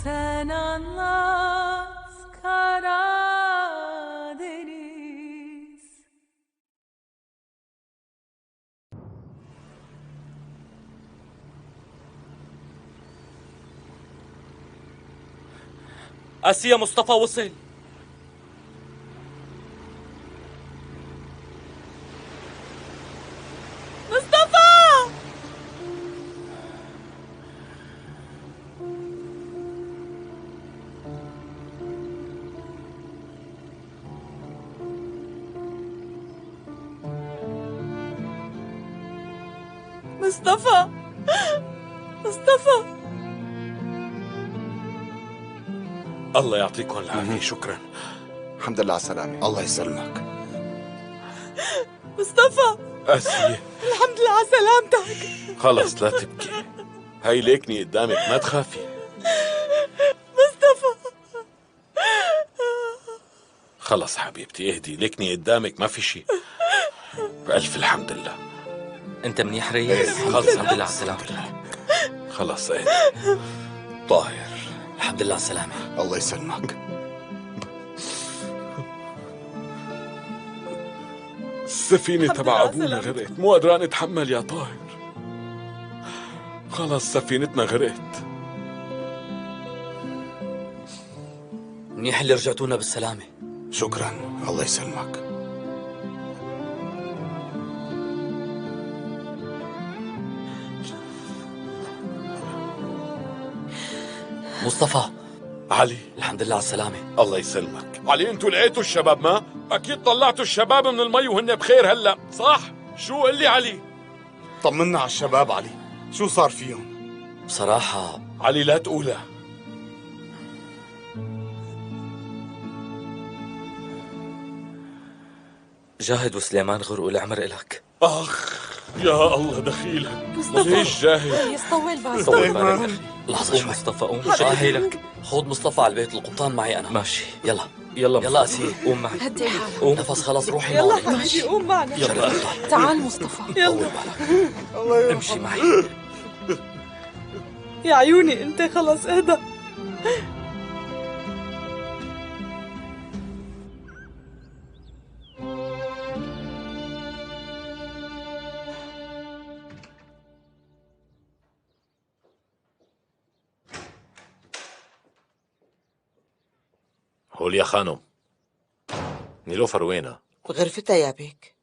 Sen anlat Karadeniz. آسيا مصطفى وصل. مصطفى مصطفى. الله يعطيكم العافية. شكرا. الحمد لله على السلامة. الله يسلمك. مصطفى آسيا الحمد لله على سلامتك. خلص لا تبكي، هاي ليكني قدامك ما تخافي. مصطفى خلص حبيبتي اهدي، ليكني قدامك ما في شيء. بألف الحمد لله. انت منيح ريس؟ خلص الحمد لله على سلامتك. خلص اهدي. طاهر الحمد لله على السلامة. الله يسلمك. السفينة تبع أبونا غرقت، مو قدران أتحمل يا طاهر. خلص سفينتنا غرقت. منيح اللي رجعتونا بالسلامة. شكرا. الله يسلمك. مصطفى علي الحمد لله على السلامة. الله يسلمك. علي انتوا لقيتوا الشباب ما؟ أكيد طلعتوا الشباب من المي وهن بخير هلا، صح؟ شو قل لي علي؟ طمنا على الشباب علي، شو صار فيهم؟ بصراحة علي لا تقولها. جاهد وسليمان غرقوا العمر إلك. أخ يا الله دخيلك. ليش جاهد؟ يطول بالك. طول بالك. لحظة شوي. مصطفى قوم. شاهي لك. خذ مصطفى على البيت، القبطان معي أنا. ماشي يلا. يلا أسير قوم معي. هدي حالك. قوم. نفس خلص روحي يلا معي. حبيبي قوم معنا. يلا تعال مصطفى. طول يلا بالك. امشي معي. يا عيوني انت خلص اهدى. هول يا خانم. نيلوفر وينها؟ بغرفتها يا بيك.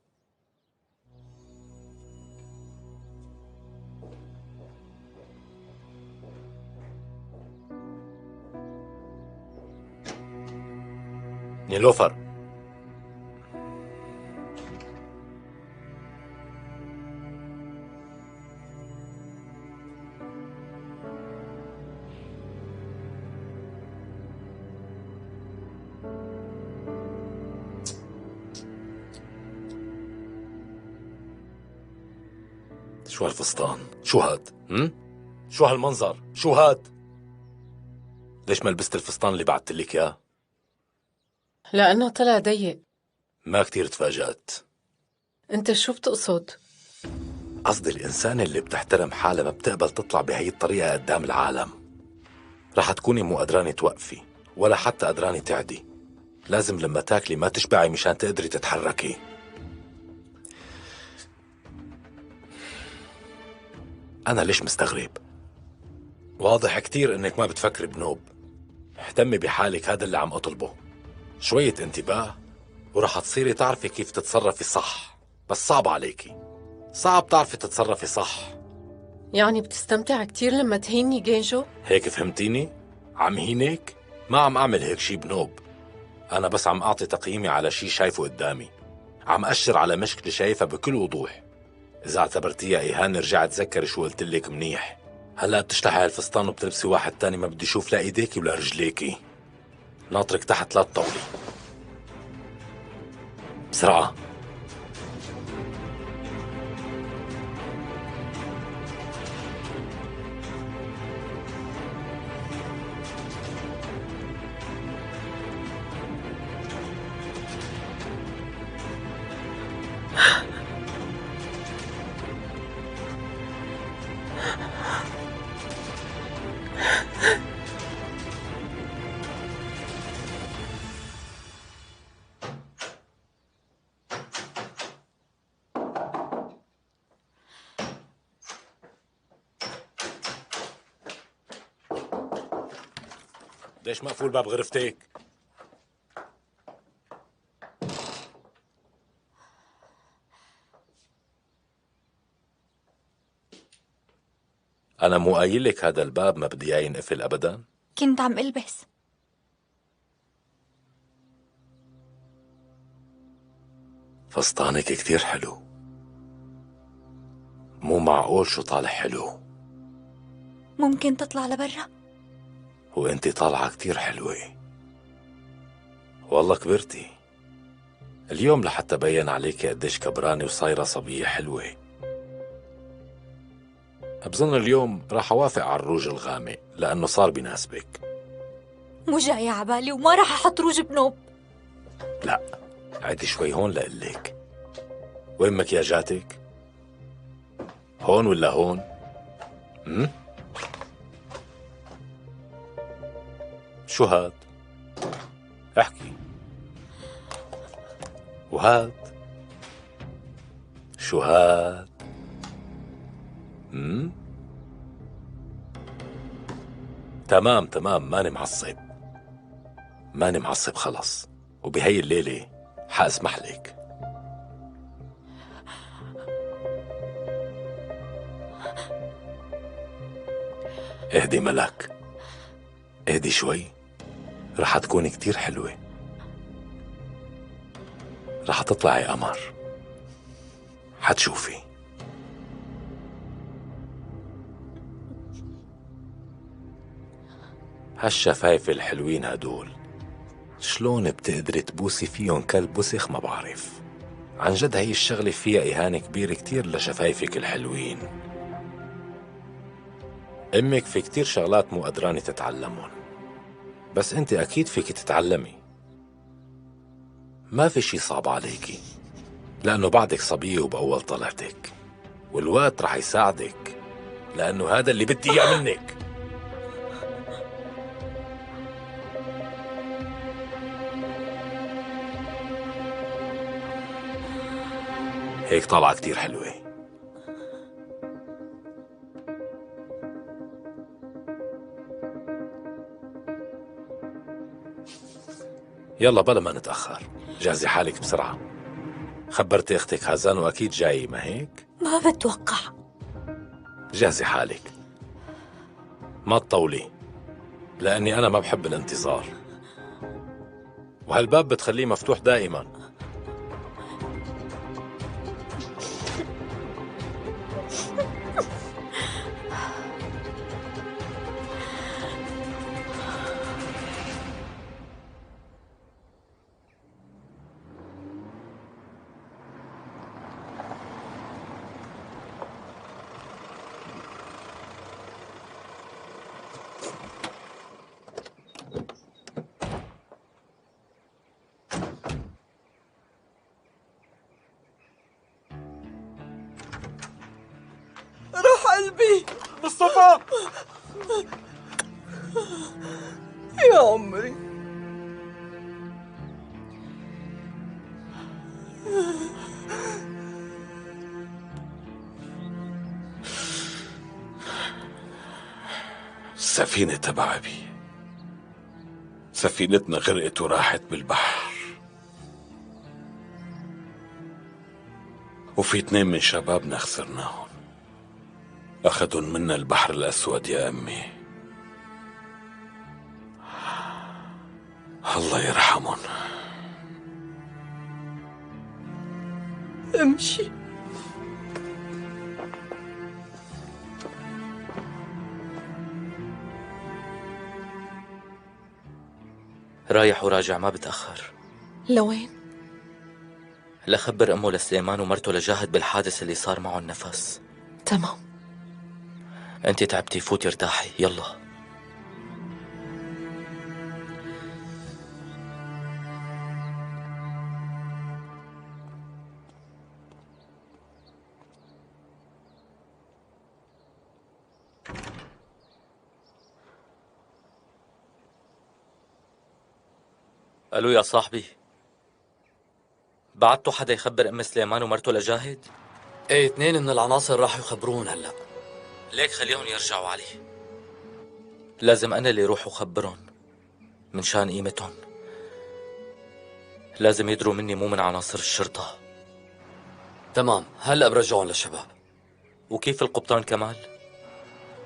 نيلوفر شو هالفستان؟ شو هاد؟ شو هالمنظر؟ شو هاد؟ ليش ما لبست الفستان اللي بعتلك اياه؟ لأنه طلع ضيق. ما كتير تفاجأت. انت شو بتقصد؟ قصدي الإنسان اللي بتحترم حالها ما بتقبل تطلع بهي الطريقة قدام العالم. رح تكوني مو قدرانة توقفي ولا حتى قدرانة تعدي. لازم لما تاكلي ما تشبعي مشان تقدري تتحركي. أنا ليش مستغرب؟ واضح كتير إنك ما بتفكري بنوب. اهتمي بحالك، هذا اللي عم أطلبه. شوية انتباه ورح تصيري تعرفي كيف تتصرفي صح. بس صعب عليكي، صعب تعرفي تتصرفي صح. يعني بتستمتع كتير لما تهيني جينجو؟ هيك فهمتيني؟ عم هينك؟ ما عم أعمل هيك شي بنوب. أنا بس عم أعطي تقييمي على شي شايفه قدامي. عم أشر على مشكلة شايفها بكل وضوح. إذا اعتبرتيها إهانة رجعت تذكري شو قلتلك منيح. هلأ بتشلحي هالفستان وبتلبسي واحد تاني، ما بدي أشوف لا إيديكي ولا رجليكي. ناطرك تحت لا تطولي. بسرعة. ليش مقفول باب غرفتك؟ أنا مو قايل لك هذا الباب ما بدي إياه ينقفل أبدا؟ كنت عم ألبس. فستانك كتير حلو. مو معقول شو طالع حلو. ممكن تطلع لبرا؟ وانتي طالعة كتير حلوة. والله كبرتي. اليوم لحتى بين عليك قديش كبرانة وصايرة صبية حلوة. بظن اليوم راح أوافق على الروج الغامق لأنه صار بيناسبك. مو جاي عبالي وما راح أحط روج بنوب. لا، عيدي شوي هون لقلك. وين مكياجاتك؟ هون ولا هون؟ شو هاد؟ احكي. وهاد؟ شو هاد؟ تمام تمام، ماني معصب. ماني معصب خلص. وبهي الليلة حاسمح لك. اهدي ملك، اهدي شوي. رح تكوني كتير حلوة. رح تطلعي قمر. حتشوفي. هالشفايف الحلوين هدول شلون بتقدري تبوسي فيهم كلب وسخ ما بعرف. عن جد هي الشغلة فيها إهانة كبيرة كتير لشفايفك الحلوين. أمك في كتير شغلات مو قدرانة تتعلمون، بس أنت أكيد فيك تتعلمي. ما في شي صعب عليكي لأنه بعدك صبية وبأول طلعتك، والوقت رح يساعدك لأنه هذا اللي بدي إياه منك. هيك طالعة كتير حلوة. يلا بلا ما نتأخر، جهزي حالك بسرعة. خبرتي اختك حزان واكيد جاي، ما هيك؟ ما بتوقع. جهزي حالك، ما تطولي لاني انا ما بحب الانتظار، وهالباب بتخليه مفتوح دائما. راح قلبي. مصطفى يا عمري. السفينة تبع أبي، سفينتنا غرقت وراحت بالبحر، وفي 2 من شبابنا خسرناهم. أخذن منا البحر الأسود يا أمي. الله يرحمهم. امشي. رايح وراجع ما بتأخر. لوين؟ لخبر أمه لسليمان ومرته لجاهد بالحادث اللي صار معه النفس. تمام. أنت تعبتي، فوتي ارتاحي يلا. ألو يا صاحبي، بعتوا حدا يخبر أم سليمان ومرته لجاهد؟ ايه 2 من العناصر راحوا يخبرون هلا. ليك خليهم يرجعوا علي. لازم أنا اللي روح وخبرهم. من شان قيمتهم لازم يدروا مني، مو من عناصر الشرطة. تمام، هلأ برجعهم للشباب. وكيف القبطان كمال؟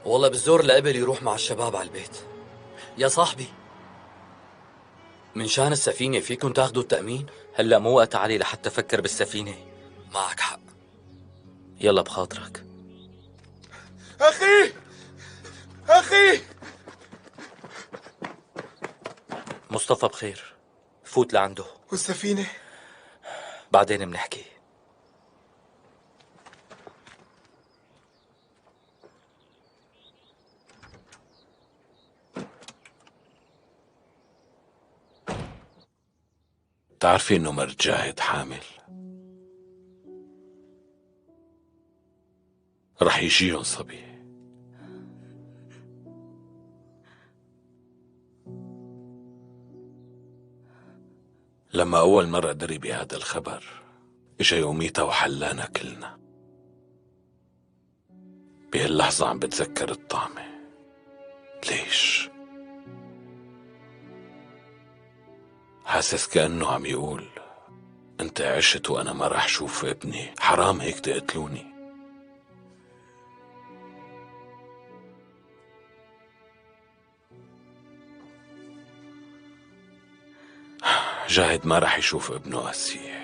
والله بالزور لقبل يروح مع الشباب على البيت. يا صاحبي، من شان السفينة فيكم تاخدوا التأمين؟ هلأ مو وقت علي لحتى أفكر بالسفينة. معك حق. يلا بخاطرك. أخي أخي مصطفى بخير، فوت لعنده. والسفينة؟ بعدين بنحكي. بتعرفي انه مرت جاهد حامل؟ رح يجيهم صبي. لما أول مرة دري بهذا الخبر إجا يوميتها وحلانا كلنا. بهاللحظة عم بتذكر الطعمة. ليش؟ حاسس كأنه عم يقول أنت عشت وأنا ما رح شوف ابني، حرام هيك تقتلوني. جاهد ما رح يشوف ابنه أسيح.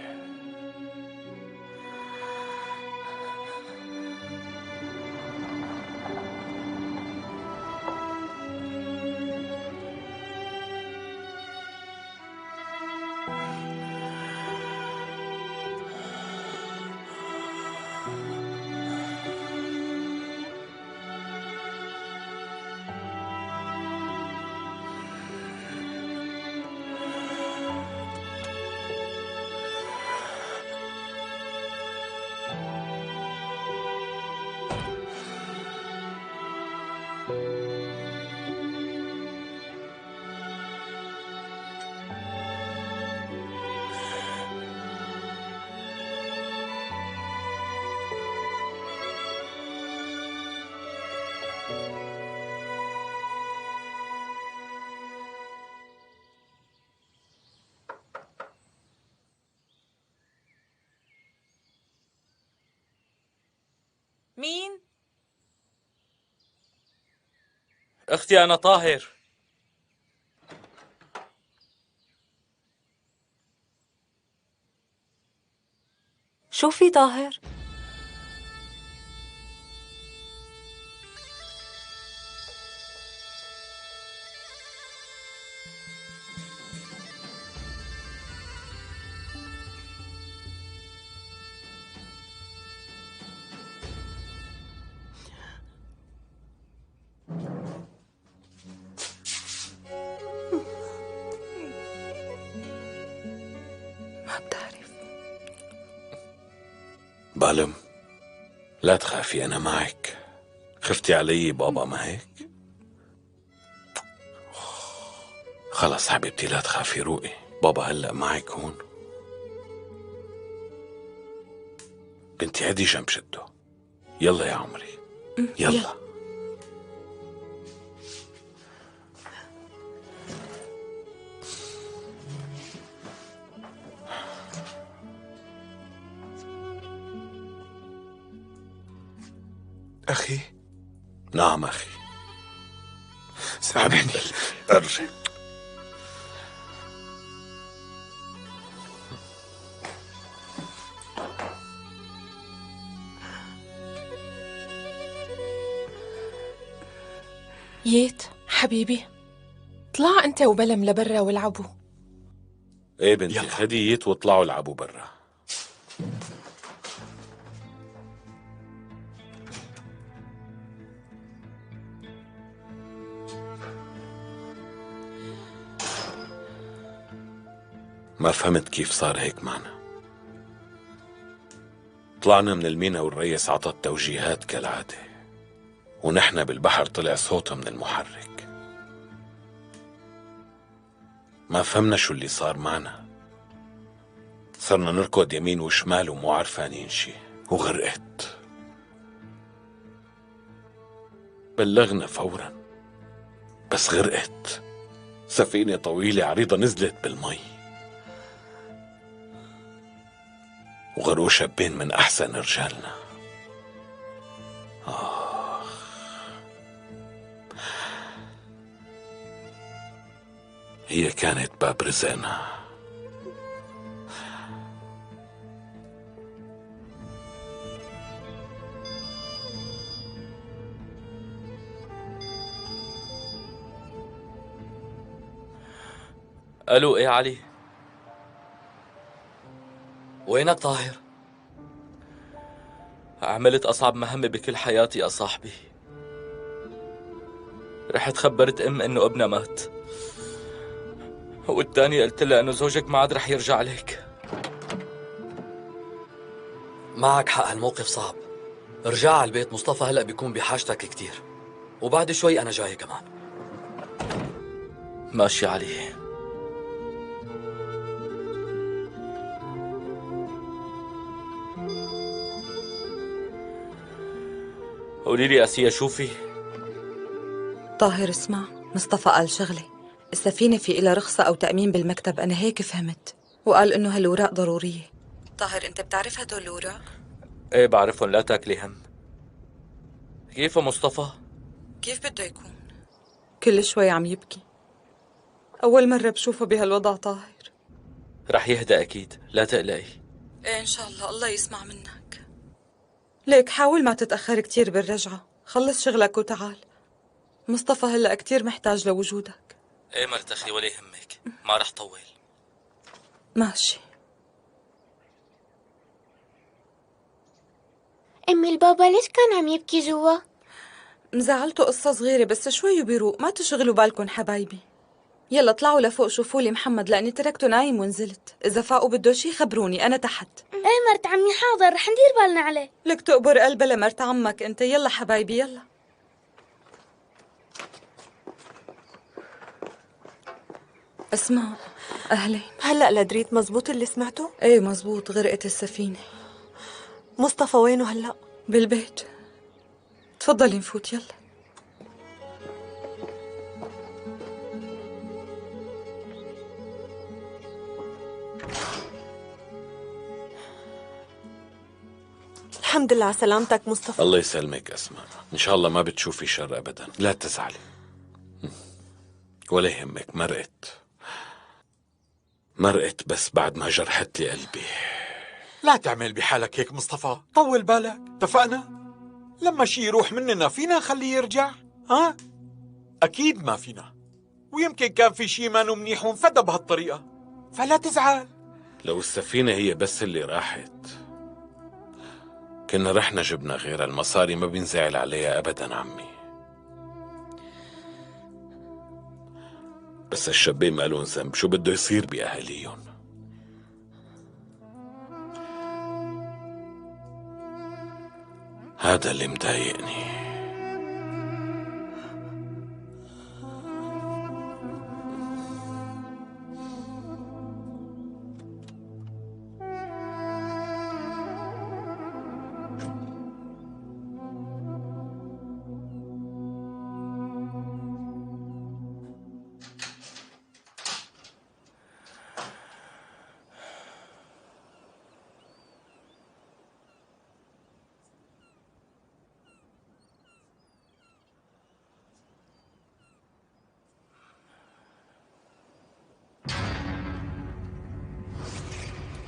مين؟ أختي أنا طاهر. شو في طاهر؟ ما بتعرف. بالم، لا تخافي أنا معك. خفتي علي بابا ما هيك؟ خلص حبيبتي لا تخافي، روقي، بابا هلأ معك هون. بنتي عدي جنب جده. يلا يا عمري يلا. أخي. نعم أخي. سامحني. ارجع. ييت حبيبي، طلع انت وبلم لبرا والعبوا. ايه بنتي، خدي ييت واطلعوا العبوا برا. ما فهمت كيف صار هيك معنا. طلعنا من المينا والريس عطى التوجيهات كالعادة، ونحن بالبحر طلع صوته من المحرك. ما فهمنا شو اللي صار معنا. صرنا نركض يمين وشمال ومو عارفانين شي، وغرقت. بلغنا فورا بس غرقت. سفينة طويلة عريضة نزلت بالمي، وغرقوا شابين من أحسن رجالنا. هي كانت باب رزقنا. الو، ايه علي؟ وينك طاهر؟ عملت أصعب مهمة بكل حياتي يا صاحبي. رحت خبرت إنه ابنها مات، والتانية قلت لها إنه زوجك ما عاد رح يرجع لك. معك حق، هالموقف صعب. ارجع على البيت، مصطفى هلأ بيكون بحاجتك كتير، وبعد شوي أنا جاي كمان. ماشي علي. قولي لي أسيا، شوفي. طاهر اسمع، مصطفى قال شغلة. السفينة في إلها رخصة أو تأمين بالمكتب، أنا هيك فهمت، وقال إنه هالأوراق ضرورية. طاهر أنت بتعرف هدول الأوراق؟ إيه بعرفهم، لا تاكلي هم. كيف مصطفى؟ كيف بده يكون؟ كل شوي عم يبكي، أول مرة بشوفه بهالوضع طاهر. رح يهدأ أكيد، لا تقلقي. إيه إن شاء الله، الله يسمع منك. ليك حاول ما تتأخر كتير بالرجعة، خلص شغلك وتعال. مصطفى هلأ كتير محتاج لوجودك. ايه مرت أخي، ولا يهمك، ما رح طول. ماشي. أمي البابا ليش كان عم يبكي جوا؟ مزعلته قصة صغيرة بس شوي وبيروق، ما تشغلوا بالكن حبايبي. يلا طلعوا لفوق شوفوا لي محمد، لأني تركته نايم ونزلت. إذا فاقوا بده شي خبروني، أنا تحت. ايه مرت عمي، حاضر، رح ندير بالنا عليه. لك تقبر قلبها لمرت عمك أنت. يلا حبايبي يلا. اسمع، أهلين. هلأ لدريت مزبوط اللي سمعته؟ ايه مزبوط، غرقت السفينة. مصطفى وينه هلأ؟ بالبيت. تفضلي نفوت يلا. الحمد لله على سلامتك مصطفى. الله يسلمك أسماء، إن شاء الله ما بتشوفي شر أبدا، لا تزعلي. ولا يهمك، مرقت بس بعد ما جرحت لي قلبي. لا تعمل بحالك هيك مصطفى، طول بالك، اتفقنا؟ لما شي يروح مننا فينا نخليه يرجع؟ ها؟ أكيد ما فينا، ويمكن كان في شي ما منيح وانفدى بهالطريقة، فلا تزعل. لو السفينة هي بس اللي راحت كنا رحنا جبنا غيرها، المصاري ما بينزعل عليها أبدا عمي. بس الشابين ما لهم ذنب، شو بده يصير بأهاليهم؟ هذا اللي مضايقني.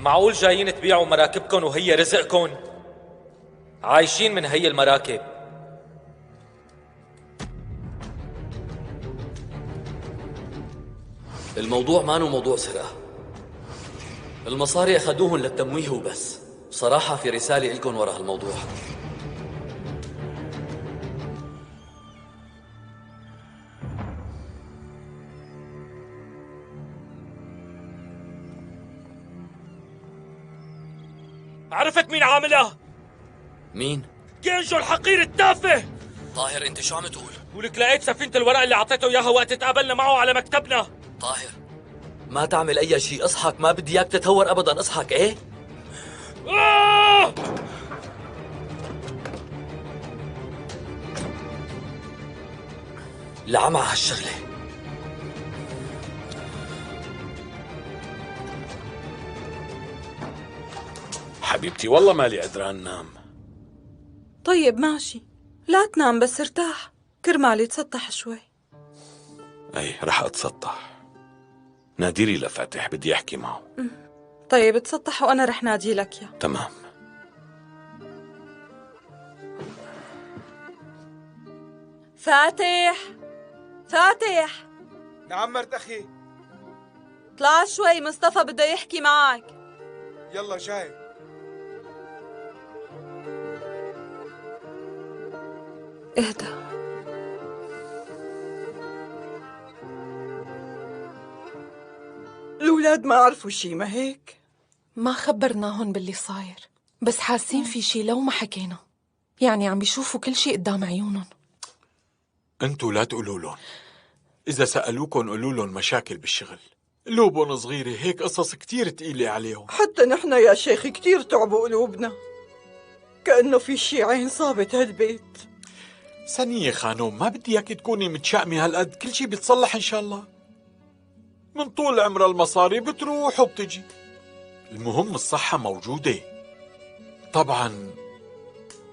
معقول جايين تبيعوا مراكبكم وهي رزقكم؟ عايشين من هي المراكب. الموضوع ما هو موضوع سرقة، المصاري أخذوهن للتمويه وبس. صراحة في رسالة لكم ورا هالموضوع. عرفت مين عاملها؟ مين؟ كينجو الحقير التافه. طاهر انت شو عم تقول؟ ولك لقيت سفينة الورق اللي اعطيته اياها وقت تقابلنا معه على مكتبنا. طاهر ما تعمل اي شيء، اصحك، ما بدي اياك تتهور ابدا، اصحك. ايه لعمى هالشغله. حبيبتي والله مالي قدران نام. طيب ماشي، لا تنام بس ارتاح، كرمالي تسطح شوي. اي رح اتسطح. ناديلي لفاتح بدي احكي معه. طيب تسطح وانا رح نادي لك يا. تمام. فاتح، فاتح. نعم مرت أخي. طلع شوي، مصطفى بده يحكي معك. يلا جاي. اهدى. الأولاد ما عرفوا شي ما هيك؟ ما خبرناهم باللي صاير، بس حاسين في شي لو ما حكينا. يعني عم بيشوفوا كل شي قدام عيونهم. انتوا لا تقولوا لهم. إذا سألوكن قولوا لهم مشاكل بالشغل. قلوبهم صغيرة، هيك قصص كتير تقيلة عليهم. حتى نحن يا شيخ كتير تعبوا قلوبنا، كأنه في شي عين صابت هالبيت. ثانية خانوم، ما بدي اياكي تكوني متشائمة هالقد، كل شي بيتصلح إن شاء الله. من طول عمر المصاري بتروح وبتجي، المهم الصحة موجودة. طبعا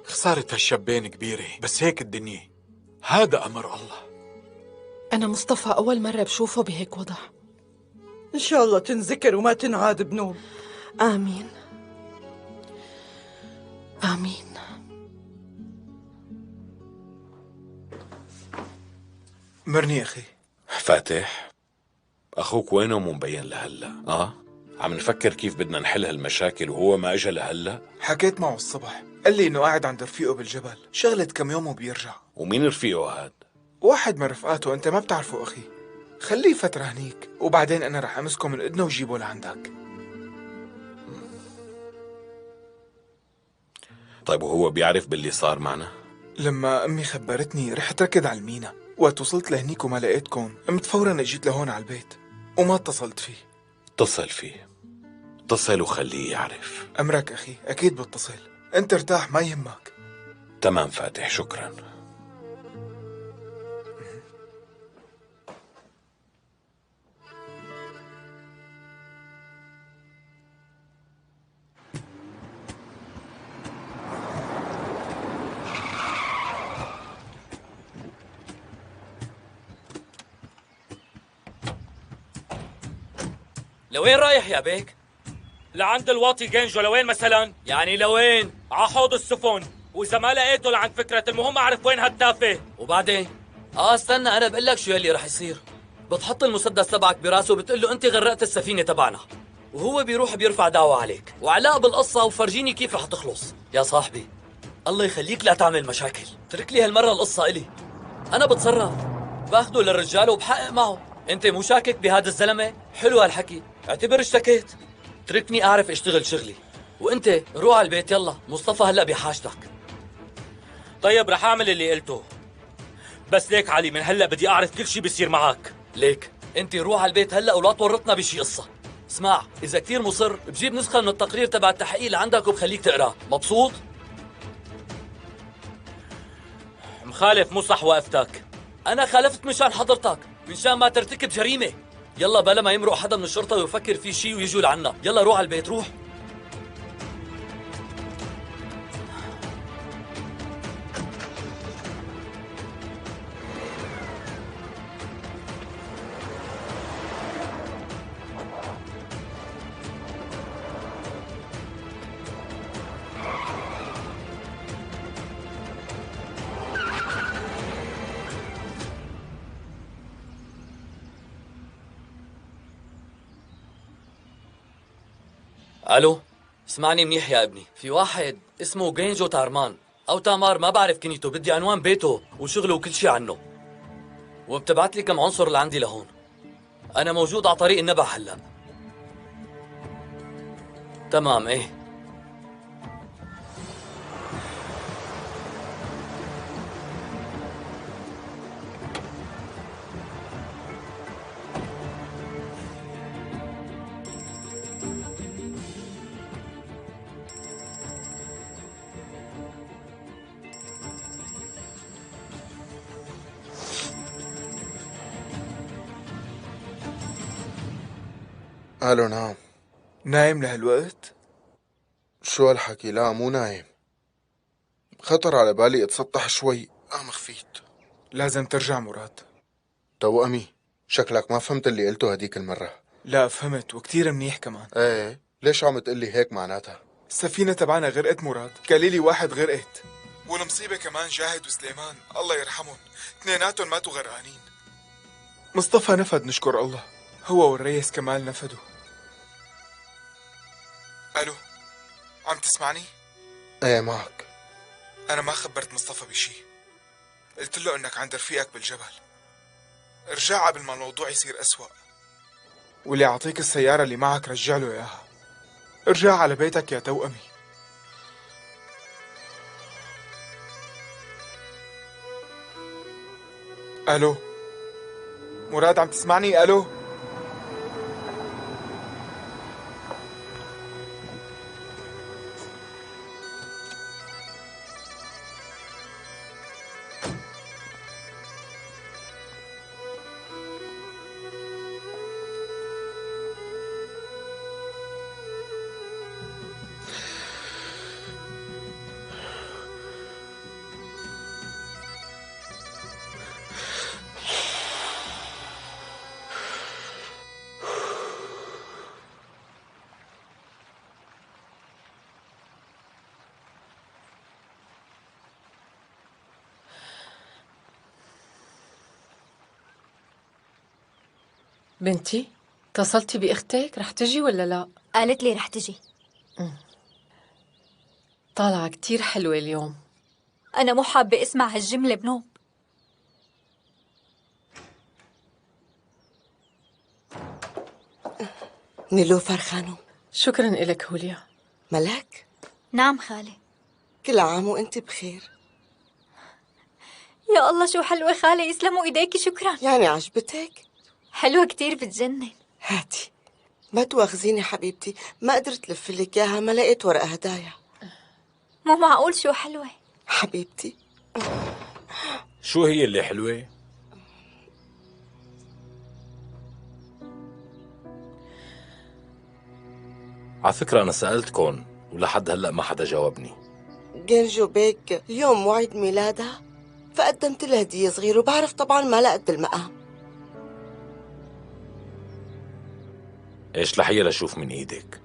خسارة هالشابين كبيرة، بس هيك الدنيا، هذا أمر الله. أنا مصطفى أول مرة بشوفه بهيك وضع. إن شاء الله تنذكر وما تنعاد بنوب. آمين آمين. مرني أخي. فاتح، أخوك وينه مو مبين لهلا؟ عم نفكر كيف بدنا نحل هالمشاكل وهو ما اجى لهلا. حكيت معه الصبح، قال لي إنه قاعد عند رفيقه بالجبل، شغلة كم يوم وبيرجع. ومين رفيقه هاد؟ واحد من رفقاته، أنت ما بتعرفه أخي. خليه فترة هنيك، وبعدين أنا رح أمسكه من إذنه وجيبه لعندك. طيب وهو بيعرف باللي صار معنا؟ لما أمي خبرتني رحت ركض على المينا، وقت وصلت لهنيك وما لقيتكم قمت فورا اجيت لهون على البيت وما اتصلت فيه. اتصل فيه، اتصل وخليه يعرف. أمرك أخي، أكيد بتصل. أنت ارتاح ما يهمك. تمام فاتح، شكرا. لوين رايح يا بيك؟ لعند الواطي جينجو. لوين مثلا؟ يعني لوين؟ ع حوض السفن، واذا ما لقيته لعند فكرة، المهم اعرف وين هالتافه. وبعدين؟ استنى، انا بقول لك شو يلي رح يصير. بتحط المسدس تبعك براسه وبتقول له انت غرقت السفينة تبعنا، وهو بيروح بيرفع دعوة عليك وعلاء بالقصة، وفرجيني كيف رح تخلص. يا صاحبي الله يخليك لا تعمل مشاكل، اترك لي هالمرة القصة إلي، أنا بتصرف، باخده للرجال وبحقق معه. أنت مو شاكك بهذا الزلمة؟ حلو هالحكي، اعتبر اشتكيت. اتركني أعرف اشتغل شغلي، وأنت روح على البيت يلا، مصطفى هلأ بحاجتك. طيب رح أعمل اللي قلته، بس ليك علي من هلأ بدي أعرف كل شي بيصير معك. ليك أنت روح على البيت هلأ ولا تورطنا بشي قصة. اسمع، إذا كثير مصر بجيب نسخة من التقرير تبع التحقيق لعندك وبخليك تقراه. مبسوط؟ مخالف، مو صح وقفتك. أنا خالفت مشان حضرتك، مشان ما ترتكب جريمة. يلا بلا ما يمرق حدا من الشرطة ويفكر في شي ويجوا لعنا. يلا روح على البيت، روح. الو، اسمعني منيح يا ابني، في واحد اسمه جينجو تارمان او تامار، ما بعرف كنيته، بدي عنوان بيته وشغله وكل شيء عنه، وبتبعت لي كم عنصر لعندي لهون. انا موجود على طريق النبع هلا. تمام، ايه. الو، نعم. نايم لهالوقت؟ شو هالحكي؟ لا مو نايم، خطر على بالي اتسطح شوي، قام خفيت. لازم ترجع مراد. توأمي، شكلك ما فهمت اللي قلته هديك المرة. لا فهمت، وكتير منيح كمان. ايه، ليش عم تقلي هيك معناتها؟ السفينة تبعنا غرقت مراد، كليلي واحد غرقت، والمصيبة كمان جاهد وسليمان الله يرحمهم، اثنيناتهم ماتوا غرقانين. مصطفى نفد نشكر الله، هو والريس كمال نفدوا. الو، عم تسمعني؟ ايه معك. انا ما خبرت مصطفى بشي، قلت له انك عند رفيقك بالجبل. ارجع قبل ما الموضوع يصير أسوأ، واللي اعطيك السيارة اللي معك رجع له اياها. ارجع على بيتك يا توأمي. الو مراد، عم تسمعني؟ الو. بنتي، اتصلتي بأختك؟ رح تجي ولا لا؟ قالت لي رح تجي. طالعة كتير حلوة اليوم. أنا مو حابة أسمع هالجملة بنوب. نيلوفر خانم. شكرا إلك هوليا. ملاك؟ نعم خالي. كل عام وانت بخير. يا الله شو حلوة خالي، يسلموا إيديكي، شكرا. يعني عجبتك؟ حلوة كتير، بتجنن. هاتي، ما تواخذيني حبيبتي، ما قدرت لف لك اياها، ما لقيت ورقة هدايا. مو معقول، شو حلوة حبيبتي. شو هي اللي حلوة؟ على فكرة أنا سألتكن ولحد هلأ ما حدا جاوبني. جنجو بيك اليوم موعد ميلادها، فقدمت لها هدية صغيرة، وبعرف طبعا ما لا قد المقام. إيش لحية لشوف من إيدك؟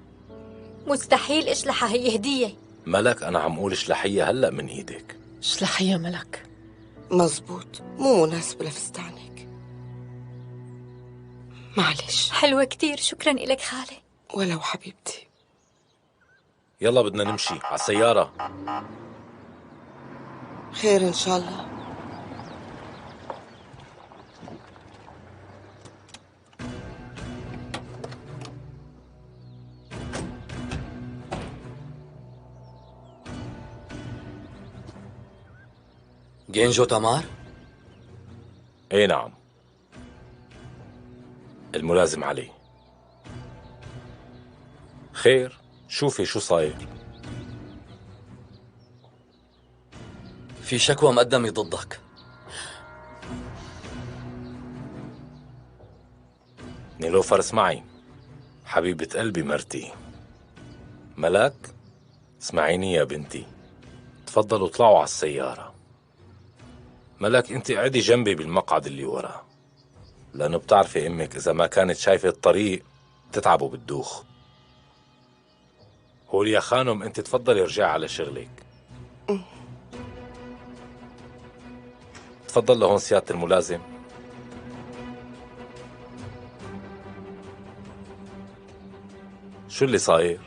مستحيل اشلحها، هي هدية. ملك أنا عم قول اشلحية هلأ من إيدك. اشلحية ملك. مزبوط، مو مناسبة لفستانك. معلش. حلوة كتير، شكرا إلك خالي. ولو حبيبتي. يلا بدنا نمشي على السيارة. خير إن شاء الله. جينجو تمار؟ ايه نعم، الملازم علي. خير، شوفي شو صاير. في شكوى مقدمة ضدك. نيلوفر اسمعي، حبيبة قلبي مرتي. ملاك اسمعيني يا بنتي، تفضلوا اطلعوا على السيارة. ملاك انت قعدي جنبي بالمقعد اللي ورا، لأنه بتعرفي امك اذا ما كانت شايفة الطريق تتعب وبتدوخ. هوليا خانم انت تفضلي ارجعي على شغلك. تفضل لهون سيادة الملازم. شو اللي صاير؟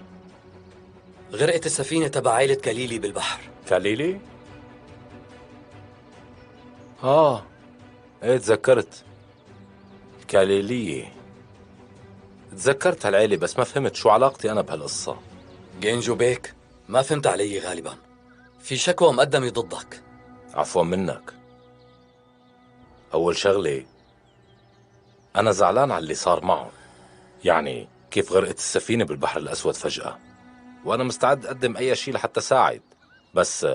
غرقت السفينة تبع عائلة كليلي بالبحر. كليلي؟ ايه تذكرت، كاليلية. تذكرت هالعيلة بس ما فهمت شو علاقتي أنا بهالقصة. جينجو بيك، ما فهمت علي غالبا. في شكوى مقدمة ضدك. عفوا منك. أول شغلة، أنا زعلان على اللي صار معهم، يعني كيف غرقت السفينة بالبحر الأسود فجأة، وأنا مستعد أقدم أي شيء لحتى ساعد، بس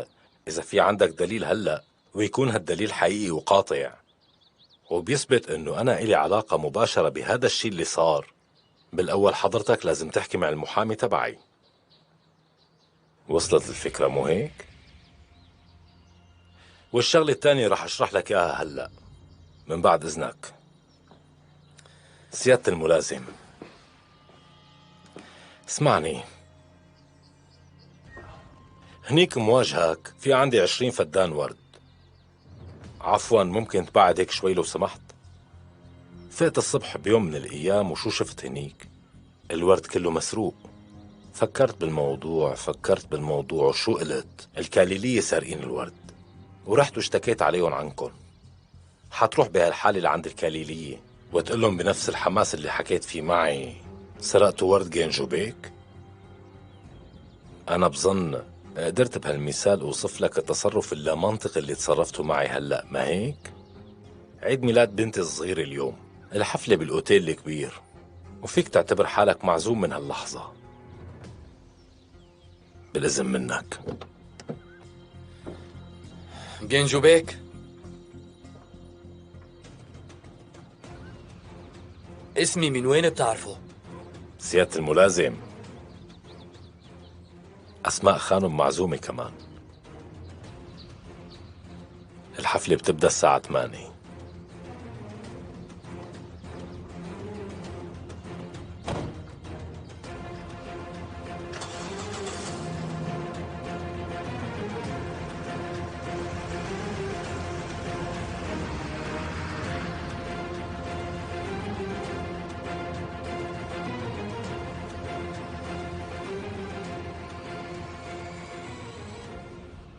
إذا في عندك دليل هلأ ويكون هالدليل حقيقي وقاطع وبيثبت إنه أنا إلي علاقة مباشرة بهذا الشيء اللي صار، بالأول حضرتك لازم تحكي مع المحامي تبعي. وصلت الفكرة مو هيك؟ والشغلة الثانية رح اشرح لك اياها هلا من بعد اذنك. سيادة الملازم، اسمعني، هنيك مواجهك في عندي 20 فدان ورد. عفوا ممكن تبعد هيك شوي لو سمحت؟ فقت الصبح بيوم من الايام وشو شفت هنيك؟ الورد كله مسروق. فكرت بالموضوع وشو قلت؟ الكاليلية سارقين الورد، ورحت واشتكيت عليهم عنكم. حتروح بهالحالة لعند الكاليلية وتقول لهم بنفس الحماس اللي حكيت فيه معي سرقتوا ورد جينجو بيك؟ أنا بظن قدرت بهالمثال أوصف لك التصرف اللامنطقي اللي تصرفته معي هلأ، ما هيك؟ عيد ميلاد بنتي الصغيرة اليوم، الحفلة بالأوتيل الكبير، وفيك تعتبر حالك معزوم من هاللحظة. بالإذن منك. جينجو بيك، اسمي من وين بتعرفه؟ سيادة الملازم، أسماء خانم معزومة كمان. الحفلة بتبدأ الساعة 8.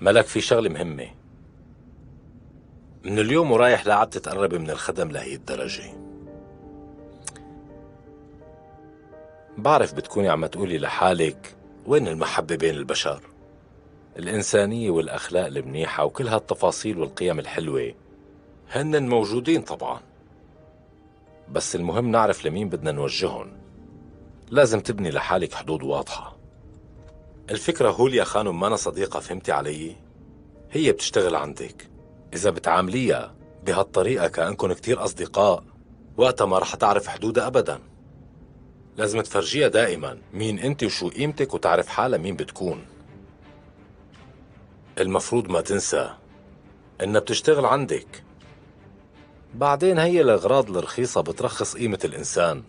ملك، في شغلة مهمة. من اليوم ورايح لا عاد تتقربي من الخدم لهي الدرجة. بعرف بتكوني عم تقولي لحالك وين المحبة بين البشر؟ الإنسانية والأخلاق المنيحة وكل هالتفاصيل والقيم الحلوة هن موجودين طبعا، بس المهم نعرف لمين بدنا نوجههم. لازم تبني لحالك حدود واضحة. الفكرة هوليا خانم مانا صديقة، فهمتي علي؟ هي بتشتغل عندك. إذا بتعامليها بهالطريقة كأنكم كتير أصدقاء، وقتها ما رح تعرف حدودها أبدا. لازم تفرجيها دائما مين أنت وشو قيمتك، وتعرف حالها مين بتكون. المفروض ما تنسى إنها بتشتغل عندك. بعدين هي الأغراض الرخيصة بترخص قيمة الإنسان.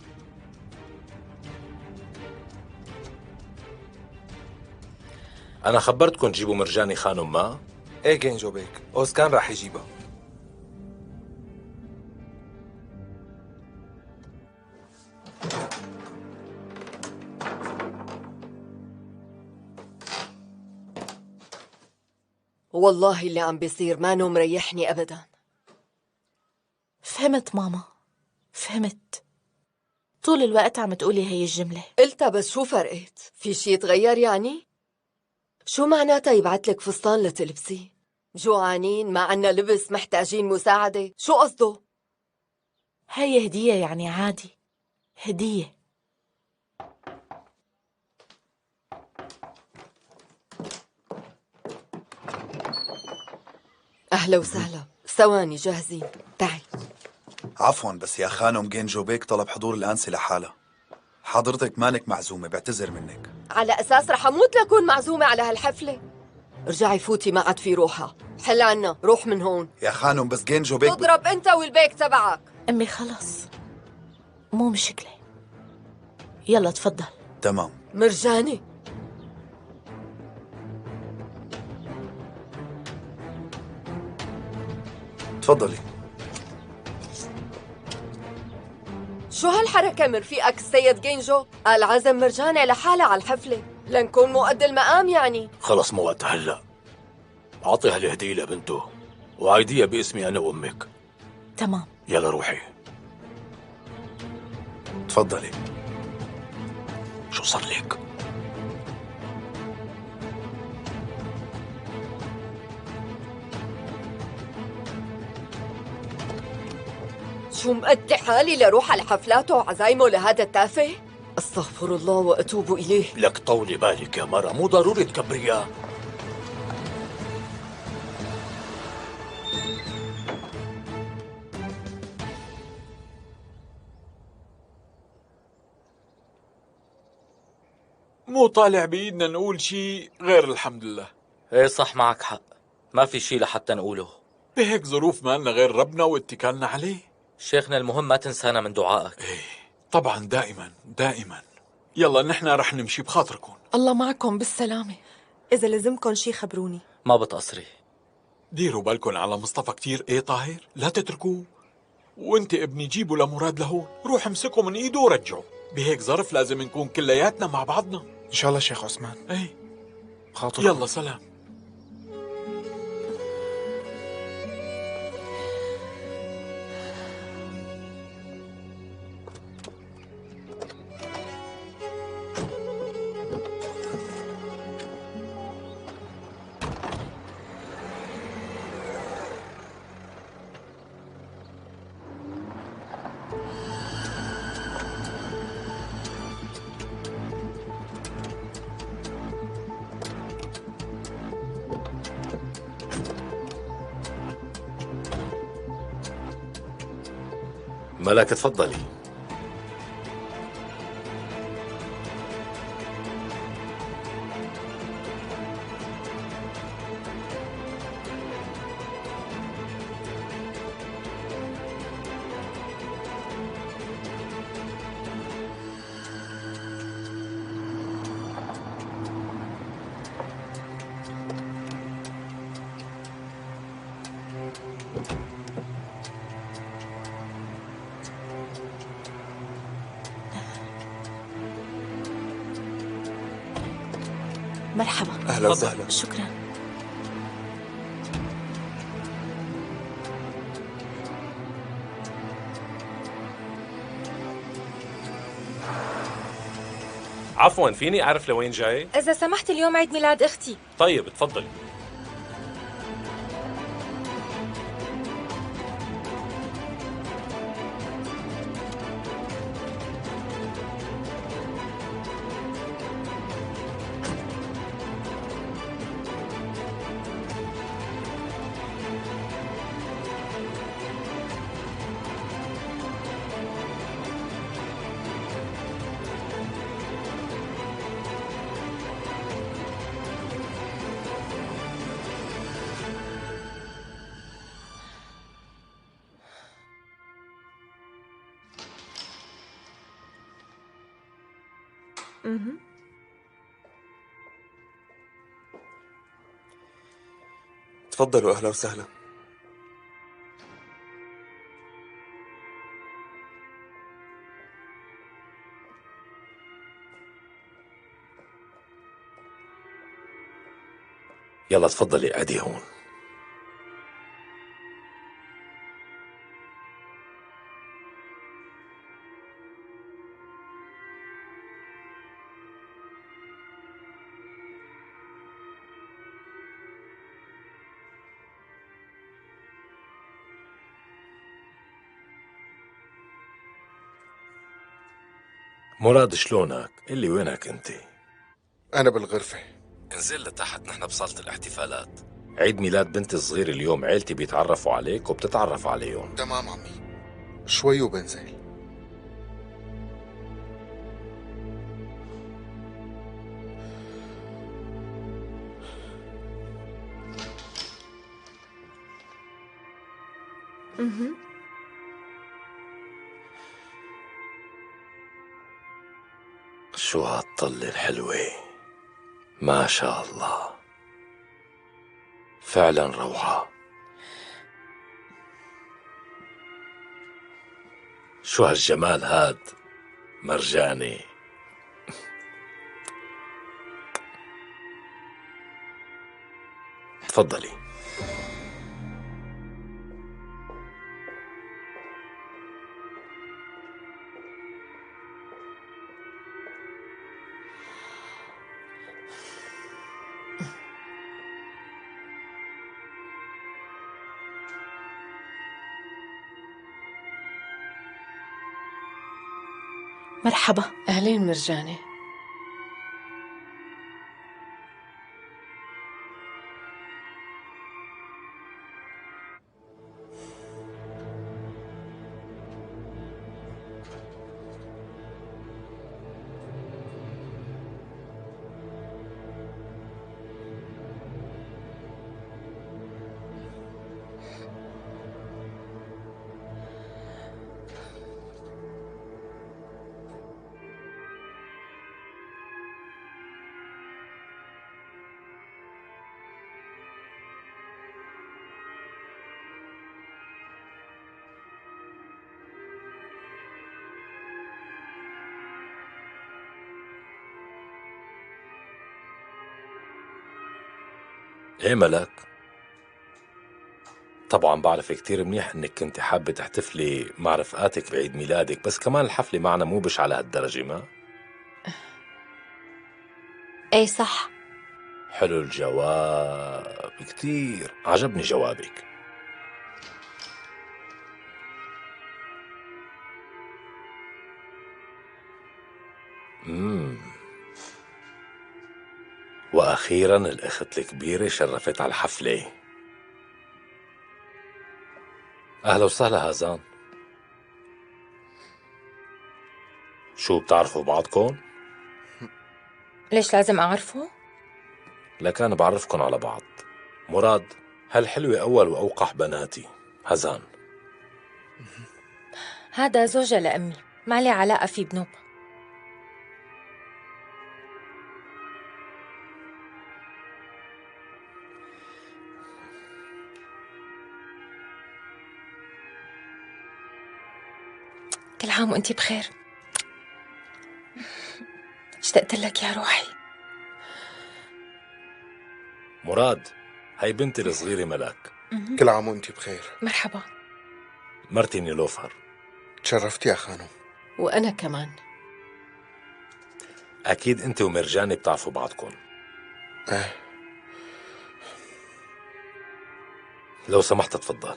أنا خبرتكم تجيبوا مرجاني خانم ما؟ ايه جينجو بيك، أوزكان راح يجيبها. والله اللي عم بيصير مانو مريحني أبدا. فهمت ماما، فهمت. طول الوقت عم تقولي هي الجملة. قلتها بس شو فرقت؟ في شي يتغير يعني؟ شو معناتها يبعتلك فستان لتلبسيه؟ جوعانين، ما عنا لبس، محتاجين مساعدة، شو قصده؟ هي هدية يعني عادي، هدية. أهلا وسهلا، ثواني جاهزين، تعي. عفوا بس يا خانم جينجو بيك طلب حضور الآنسة لحالها. حضرتك مانك معزومة، بعتذر منك. على أساس رح أموت لأكون معزومة على هالحفلة؟ ارجعي فوتي، ما عاد في روحها. حل عنا، روح من هون. يا خانم بس جينجو بيك تضرب أنت والبيك تبعك. أمي خلص، مو مشكلة، يلا تفضل. تمام. مرجاني، تفضلي. شو هالحركة من رفيقك السيد جينجو؟ قال عزم مرجاني لحالها على الحفلة، لنكون مو قد المقام يعني. خلص مو وقتها هلا. أعطيها الهدية لبنته وعيديها باسمي أنا وأمك. تمام. يلا روحي. تفضلي. شو صار لك؟ شو مقدي حالي لروح على حفلاته وعزايمه لهذا التافه؟ استغفر الله واتوب اليه. لك طولي بالك يا مرة، مو ضروري تكبريها. مو طالع بإيدنا نقول شيء غير الحمد لله. ايه صح، معك حق، ما في شيء لحتى نقوله. بهيك ظروف ما لنا غير ربنا واتكالنا عليه. شيخنا المهم ما تنسانا من دعائك. ايه طبعا، دائما دائما. يلا نحن رح نمشي بخاطركم. الله معكم بالسلامة. إذا لزمكم شي خبروني. ما بتقصري. ديروا بالكم على مصطفى كتير، ايه طاهر، لا تتركوه. وانت ابني جيبوا لمراد لهون، روح امسكه من ايده ورجعه. بهيك ظرف لازم نكون كلياتنا مع بعضنا. ان شاء الله شيخ عثمان. ايه خاطر. يلا سلام. ملك تفضلي. مرحبا. أهلا وسهلا. شكرا. عفوا، فيني أعرف لوين جاي؟ إذا سمحت اليوم عيد ميلاد أختي. طيب تفضلي. تفضلوا، أهلا وسهلا. يلا تفضلي قعدي هون. مراد شلونك؟ اللي وينك انت؟ انا بالغرفة. انزل لتحت، نحن بصالة الاحتفالات. عيد ميلاد بنتي الصغير اليوم، عيلتي بيتعرفوا عليك وبتتعرف عليهم. تمام عمي، شوي وبنزل. شو هالطلة الحلوة، ما شاء الله، فعلا روعة. شو هالجمال هاد، مرجاني. تفضلي. مرحبا. أهلين مرجاني. ايه ملك؟ طبعا بعرف كتير منيح انك كنت حابة تحتفلي مع رفقاتك بعيد ميلادك، بس كمان الحفلة معنا مو بش على هالدرجة ما؟ ايه صح. حلو الجواب كتير، عجبني جوابك. وأخيرا الأخت الكبيرة شرفت على الحفلة. أهلا وسهلا هازان. شو بتعرفوا بعضكم؟ ليش لازم أعرفه؟ لكان بعرفكن على بعض. مراد، هالحلوة أول وأوقح بناتي هازان. هذا زوجة لأمي، ما لي علاقة فيه بنوب. كل عام وانتي بخير. اشتقت لك يا روحي. مراد، هاي بنتي الصغيرة ملك. كل عام وانتي بخير. مرحبا. مرتي نيلوفر. تشرفت يا خانم. وأنا كمان. أكيد أنت ومرجاني بتعرفوا بعضكم. ايه. لو سمحت تفضل.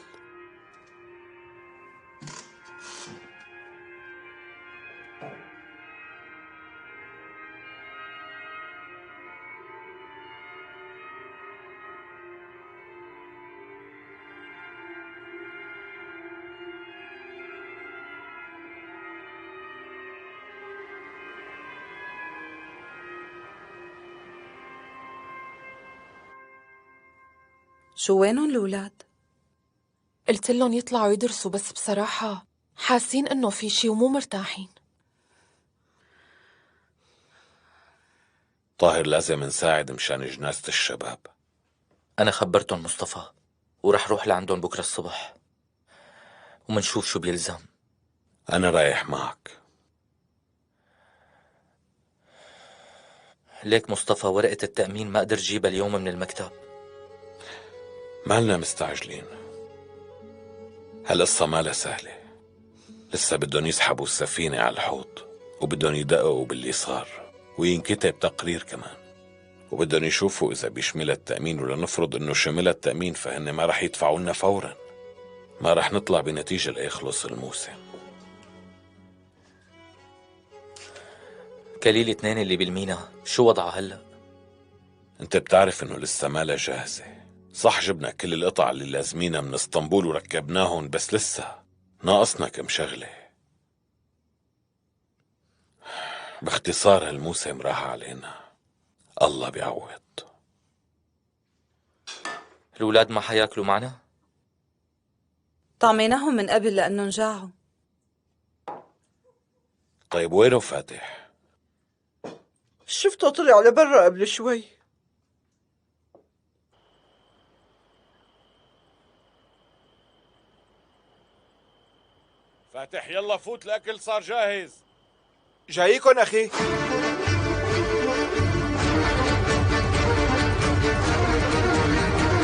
شو وينهم الأولاد؟ قلت لهم يطلعوا يدرسوا، بس بصراحة حاسين إنه في شي ومو مرتاحين. طاهر لازم نساعد مشان جنازة الشباب. أنا خبرتهم مصطفى، ورح روح لعندهم بكرة الصبح ومنشوف شو بيلزم. أنا رايح معك. ليك مصطفى ورقة التأمين ما قدر جيبها اليوم من المكتب. مالنا مستعجلين، هالقصة مالها سهلة. لسه بدهم يسحبوا السفينة على الحوض، وبدهم يدققوا باللي صار، وينكتب تقرير كمان، وبدهم يشوفوا إذا بيشملها التأمين، ولا نفرض إنه شملها التأمين فهن ما رح يدفعوا لنا فورا، ما رح نطلع بنتيجة ليخلص الموسم. كليل 2 اللي بالمينا شو وضعها هلأ؟ انت بتعرف إنه لسه مالها جاهزة. صح جبنا كل القطع اللي لازمينها من اسطنبول وركبناهن، بس لسه ناقصنا كم شغلة. باختصار هالموسم راح علينا، الله بيعوض. الأولاد ما حياكلوا معنا؟ طعميناهم من قبل لأنهم جاعوا. طيب وينه فاتح؟ شفته طلع لبرا قبل شوي. فاتح يلا فوت، الأكل صار جاهز. جايكن أخي.